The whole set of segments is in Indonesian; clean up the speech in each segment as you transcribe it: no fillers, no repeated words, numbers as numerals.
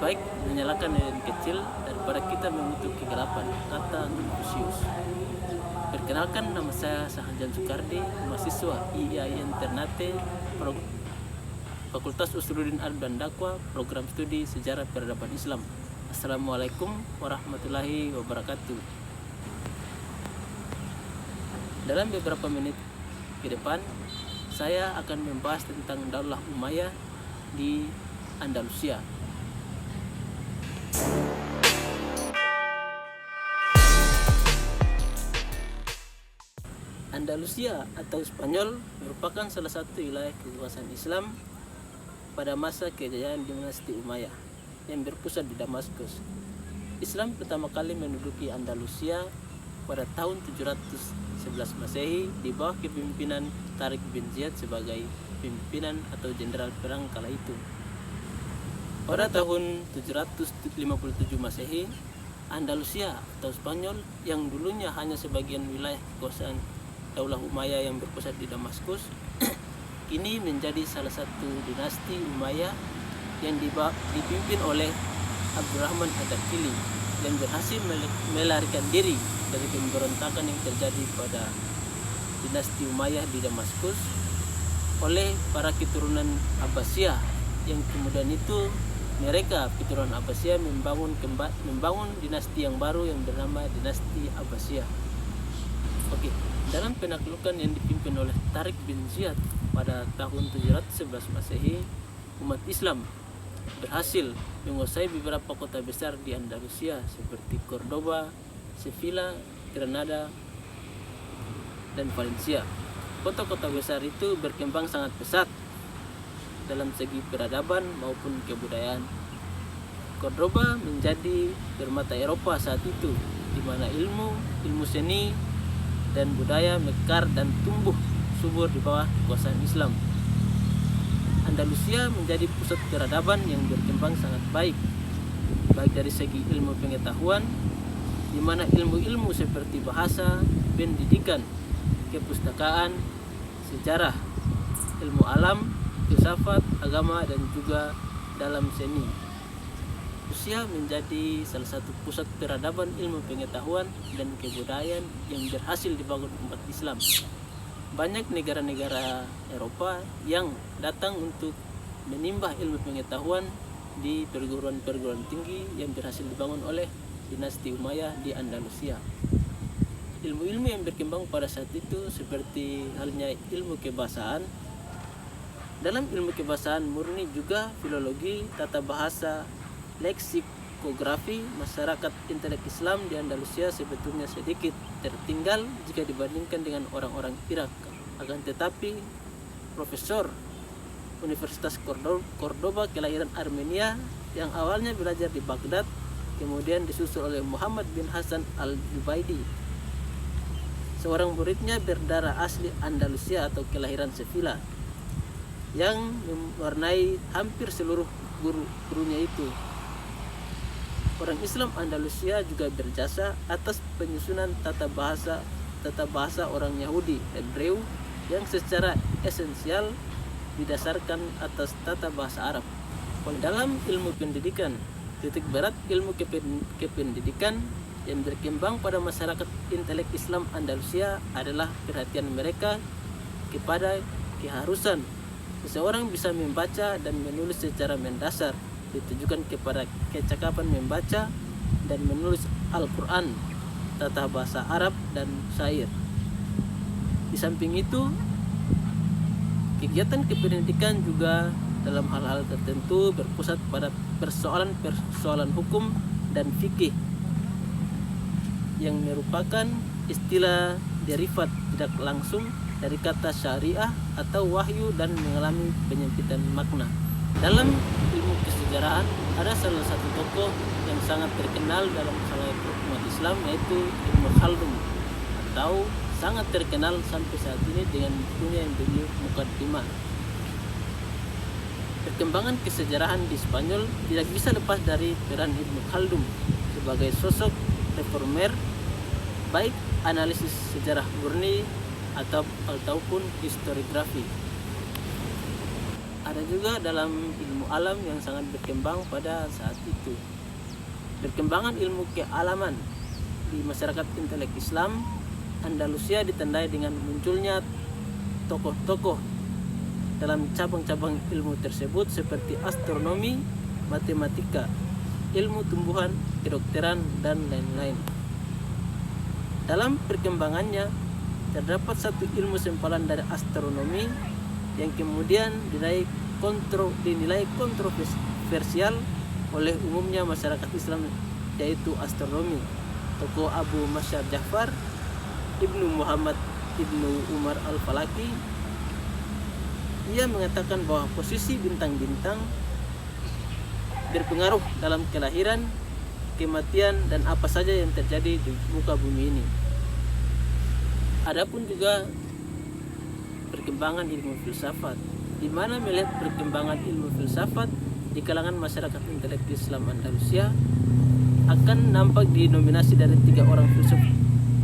baik menyalakan lilin kecil daripada kita mengutuk kegelapan, kata Confucius. Perkenalkan, nama saya Sahanjan Soekardi, mahasiswa IAIN Ternate, Fakultas Usuluddin Arif dan Dakwah, program studi Sejarah Peradaban Islam. Assalamualaikum warahmatullahi wabarakatuh. Dalam beberapa menit ke depan, saya akan membahas tentang Daulah Umayyah di Andalusia. Andalusia atau Spanyol merupakan salah satu wilayah kekuasaan Islam pada masa kejayaan dinasti Umayyah yang berpusat di Damaskus. Islam pertama kali menduduki Andalusia pada tahun 711 Masehi di bawah kepemimpinan Tariq bin Ziyad sebagai pimpinan atau jenderal perang kala itu. Pada tahun 757 Masehi, Andalusia atau Spanyol yang dulunya hanya sebagian wilayah kekuasaan Daulah Umayyah yang berpusat di Damaskus kini menjadi salah satu dinasti Umayyah yang dipimpin oleh Abdurrahman Ad-Dakhili yang berhasil melarikan diri dari pemberontakan yang terjadi pada dinasti Umayyah di Damaskus oleh para keturunan Abbasiyah, yang kemudian itu mereka keturunan Abbasiyah membangun dinasti yang baru yang bernama dinasti Abbasiyah. Oke, dalam penaklukan yang dipimpin oleh Tariq bin Ziyad pada tahun 711 Masehi, umat Islam berhasil menguasai beberapa kota besar di Andalusia seperti Cordoba, Sevilla, Granada, dan Valencia. Kota-kota besar itu berkembang sangat pesat dalam segi peradaban maupun kebudayaan. Cordoba menjadi permata Eropa saat itu, di mana ilmu seni dan budaya mekar dan tumbuh subur di bawah kekuasaan Islam. Andalusia menjadi pusat peradaban yang berkembang sangat baik dari segi ilmu pengetahuan, di mana ilmu-ilmu seperti bahasa, pendidikan, kepustakaan, sejarah, ilmu alam, filsafat, agama, dan juga dalam seni. Rusia menjadi salah satu pusat peradaban ilmu pengetahuan dan kebudayaan yang berhasil dibangun umat Islam. Banyak negara-negara Eropa yang datang untuk menimba ilmu pengetahuan di perguruan-perguruan tinggi yang berhasil dibangun oleh dinasti Umayyah di Andalusia. Ilmu-ilmu yang berkembang pada saat itu seperti halnya ilmu kebahasaan. Dalam ilmu kebahasaan murni juga filologi, tata bahasa, leksikografi. Masyarakat intelek Islam di Andalusia sebetulnya sedikit tertinggal jika dibandingkan dengan orang-orang Irak. Akan tetapi profesor Universitas Cordoba kelahiran Armenia yang awalnya belajar di Baghdad kemudian disusul oleh Muhammad bin Hasan al-Jubaidi, seorang muridnya berdarah asli Andalusia atau kelahiran Sevilla, yang mewarnai hampir seluruh gurunya itu. Orang Islam Andalusia juga berjasa atas penyusunan tata bahasa orang Yahudi Hebreu yang secara esensial didasarkan atas tata bahasa Arab. Kalau dalam ilmu pendidikan, titik berat ilmu kependidikan yang berkembang pada masyarakat intelek Islam Andalusia adalah perhatian mereka kepada keharusan seseorang bisa membaca dan menulis secara mendasar, ditujukan kepada kecakapan membaca dan menulis Al-Quran, tata bahasa Arab, dan syair. Di samping itu, kegiatan kependidikan juga dalam hal-hal tertentu berpusat pada persoalan hukum dan fikih yang merupakan istilah derivat tidak langsung dari kata syariah atau wahyu dan mengalami penyempitan makna. Dalam ilmu kesejarahan ada salah satu tokoh yang sangat terkenal dalam khalayak umat Islam, yaitu Ibnu Khaldun, atau sangat terkenal sampai saat ini dengan bukunya yang berjudul Muqaddimah. Perkembangan kesejarahan di Spanyol tidak bisa lepas dari peran Ibnu Khaldun sebagai sosok reformer, baik analisis sejarah murni ataupun historiografi. Ada juga dalam ilmu alam yang sangat berkembang pada saat itu. Perkembangan ilmu kealaman di masyarakat intelek Islam Andalusia ditandai dengan munculnya tokoh-tokoh dalam cabang-cabang ilmu tersebut seperti astronomi, matematika, ilmu tumbuhan, kedokteran, dan lain-lain. Dalam perkembangannya terdapat satu ilmu sempalan dari astronomi yang kemudian dinilai kontroversial oleh umumnya masyarakat Islam, yaitu astronomi. Tokoh Abu Masyar Ja'far Ibnu Muhammad Ibnu Umar Al-Falaki, ia mengatakan bahwa posisi bintang-bintang berpengaruh dalam kelahiran, kematian, dan apa saja yang terjadi di muka bumi ini. Adapun juga perkembangan ilmu filsafat, di mana melihat perkembangan ilmu filsafat di kalangan masyarakat intelek Islam Andalusia akan nampak dinominasi dari 3 orang filsuf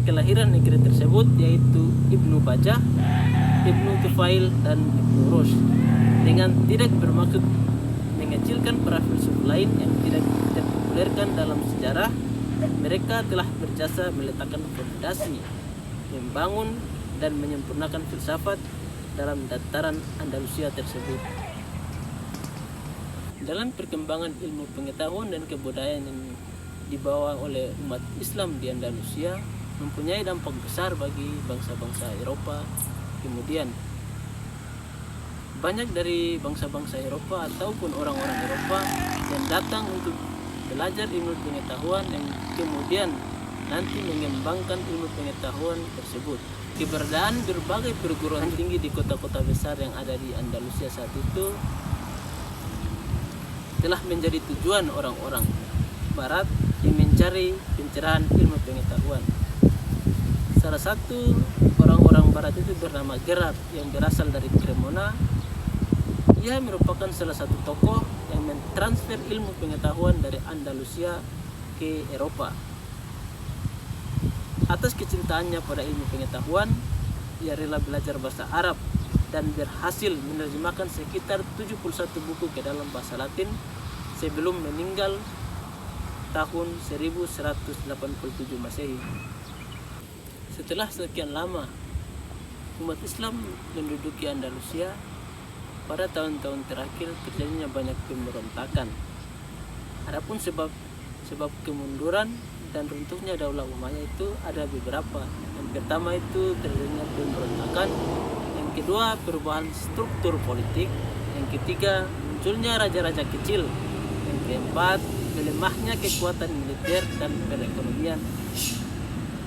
kelahiran negeri tersebut, yaitu Ibnu Bajjah, Ibnu Tufail, dan Ibnu Rushd, dengan tidak bermaksud mengecilkan para filsuf lain yang tidak terpopulerkan dalam sejarah. Mereka telah berjasa meletakkan fondasi, membangun dan menyempurnakan filsafat dalam dataran Andalusia tersebut. Dalam perkembangan ilmu pengetahuan dan kebudayaan yang dibawa oleh umat Islam di Andalusia mempunyai dampak besar bagi bangsa-bangsa Eropa. Kemudian banyak dari bangsa-bangsa Eropa ataupun orang-orang Eropa yang datang untuk belajar ilmu pengetahuan yang kemudian nanti mengembangkan ilmu pengetahuan tersebut. Keberadaan berbagai perguruan tinggi di kota-kota besar yang ada di Andalusia saat itu telah menjadi tujuan orang-orang Barat yang mencari pencerahan ilmu pengetahuan. Salah satu orang-orang Barat itu bernama Gerard yang berasal dari Cremona. Ia merupakan salah satu tokoh yang mentransfer ilmu pengetahuan dari Andalusia ke Eropa. Atas kecintaannya pada ilmu pengetahuan, ia rela belajar bahasa Arab dan berhasil menerjemahkan sekitar 71 buku ke dalam bahasa Latin sebelum meninggal tahun 1187 Masehi. Setelah sekian lama umat Islam menduduki Andalusia, pada tahun-tahun terakhir terjadinya banyak pemberontakan. Adapun sebab kemunduran dan runtuhnya Daulah Umayyah itu ada beberapa. Yang pertama itu terjadinya pemberontakan, yang kedua perubahan struktur politik, yang ketiga munculnya raja-raja kecil, yang keempat melemahnya kekuatan militer dan perekonomian,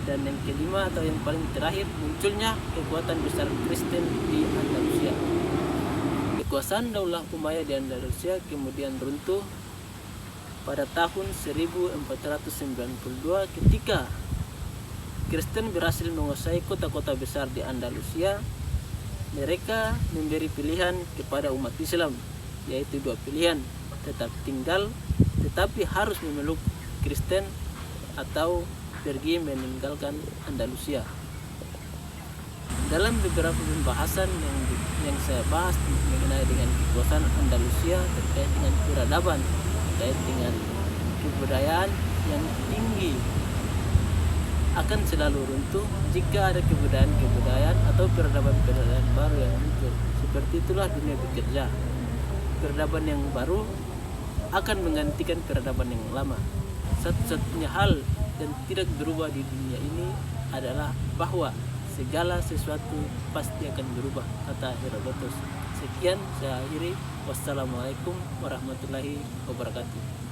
dan yang kelima atau yang paling terakhir munculnya kekuatan besar Kristen di Andalusia. Kekuasaan Daulah Umayyah di Andalusia kemudian runtuh pada tahun 1492 ketika Kristen berhasil menguasai kota-kota besar di Andalusia. Mereka memberi pilihan kepada umat Islam, yaitu 2 pilihan: tetap tinggal tetapi harus memeluk Kristen, atau pergi meninggalkan Andalusia. Dalam beberapa pembahasan yang saya bahas mengenai dengan kekuasaan Andalusia terkait dengan peradaban, terkait dengan kebudayaan yang tinggi, akan selalu runtuh jika ada kebudayaan atau peradaban baru yang muncul. Seperti itulah dunia bekerja. Peradaban yang baru akan menggantikan peradaban yang lama. Satu-satunya hal yang tidak berubah di dunia ini adalah bahwa segala sesuatu pasti akan berubah, kata Herodotus. Sekian saya akhiri. Wassalamualaikum warahmatullahi wabarakatuh.